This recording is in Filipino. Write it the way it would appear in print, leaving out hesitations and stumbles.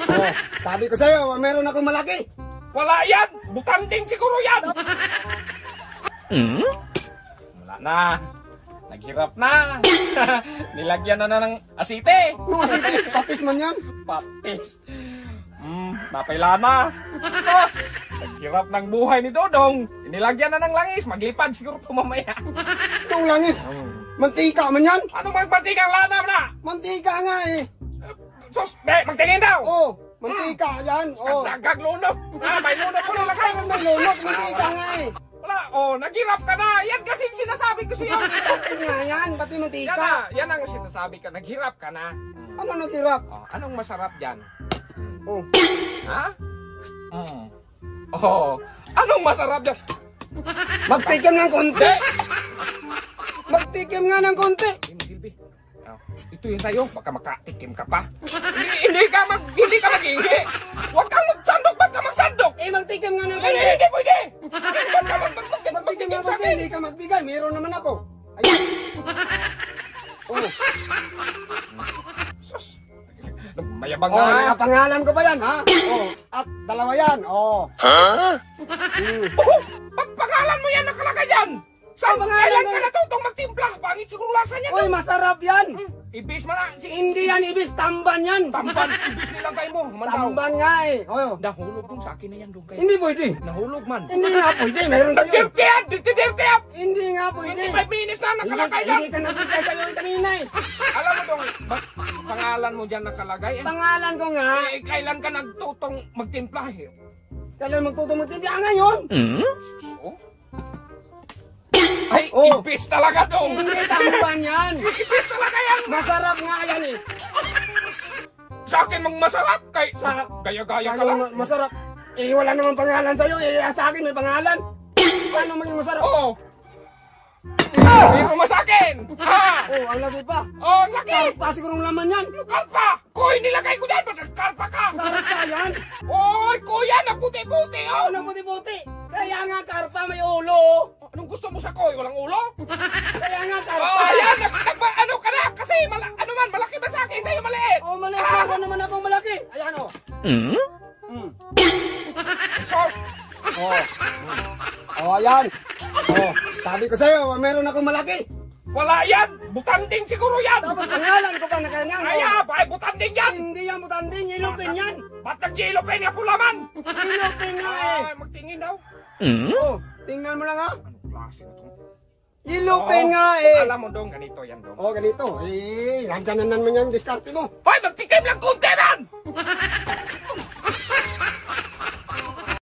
Oh, sabi ko sa'yo, meron akong malaki. Wala yan! Butanding siguro yan! Wala na. Naghirap na. Nilagyan na ng asite. Ano asite? Patis man yan. Patis. Napaila na. Sos! Naghirap ng buhay ni Dodong. Inilagyan na ng langis. Maglipad siguro ito mamaya. Itong langis. Mantika man yan. Ano magmantikang lana na? Mantika nga eh. Sos! Magtingin daw! Oh, mantika yan. Oh. Kagdag lunok. May lunok ko lang lagay. May lunok, mantika nga eh. Wala. Oh, naghirap ka na. Yan kasi sinasabi ko siya. Patis nga yan, pati mantika. Yan ang sinasabi ka. Naghirap ka na. Ano naghirap? Oh, anong masarap dyan? Oh. Ha? Oh, anong masarap dyan? Magtikim ng konti. Magtikim nga ng konti. Gilby. Oh, ito yung sa'yo. Baka makatikim ka pa. Hindi ka mag-ingi. Huwag kang magsandok. Ba't ka magsandok? Eh, magtikim nga ng konti. Hindi pwede. Magtikim ng konti. Hindi ka magbigay. Meron naman ako. Ayan. Oh. Sus. Mayabang Oh, na. pangalan ko ba yan, ha? Oh, at dalawa yan. Oh. Pangalan mo yan nakalagay dyan. Saan kailan ka natutong magtimpla? Pangit siguro lasa niya. Uy, masarap yan. Ibis mo na. Hindi yan ibis, tamban yan. Tamban. Ibis nilagay mo. Tamban nga eh. Oh. Nahulog dong sa akin na yan dong kayo. Hindi pwede. Nahulog man. Hindi nga pwede. Meron tayo. Nagdirtiyan! Dirtiyan! Hindi nga pwede. Hindi 5 minutes na nakalagay yan. Hindi ka nagbigay sa'yo yung kanina eh. Alam mo dong, pangalan mo dyan nakalagay eh. Pangalan ko nga. Eh, kailan ka nagtutong magtimpla eh? Kailan magtutong magtimpla ngayon? Oh? Ay, ibis talaga dong! Hindi tamban yan. Ibis talaga yan! Masarap nga yan eh. Sa akin mang masarap kay gaya-gaya ka lang. Masarap. Eh, wala namang pangalan sa'yo. Eh, sa akin may pangalan. Paano maging masarap? Oo. Pero mo sa akin! Ha? Oh, ang laki pa. Oh, ang laki! Karpa sigurong laman yan. Kalpa! Koy, nilagay ko dyan! Ba't kalpa ka? Karpa yan. Oy, kuya! Naputi-puti, oh! Ano buti-buti? Kaya nga karpa may ulo. Anong gusto mo sa koy? Walang ulo? Kaya nga karpa. Oh, ayan! Ano ka na? Kasi, ano man, malaki ba sa akin? Sa'yo maliit! Oh, maliit na naman akong malaki. Ayan oh. Sos! Oh. Oh, ayan. Oh, sabi ko sa'yo, meron akong malaki. Wala yan! Butanding siguro yan! Tapos pangalan ko pa na kanyang. Ay, butanding yan! Hindi yan butanding, yelupin yan. Ba't nag-yelupin niya pulaman? Yelupin nga eh. Ay, magtingin daw. Oh, tingnan mo lang ha. Anong klase ito? Yelupin nga eh. Alam mo dong, ganito yan dong. Oh, ganito. Eh, nandyan na naman yung diskarte mo. Hoy, magtikim lang kunti man!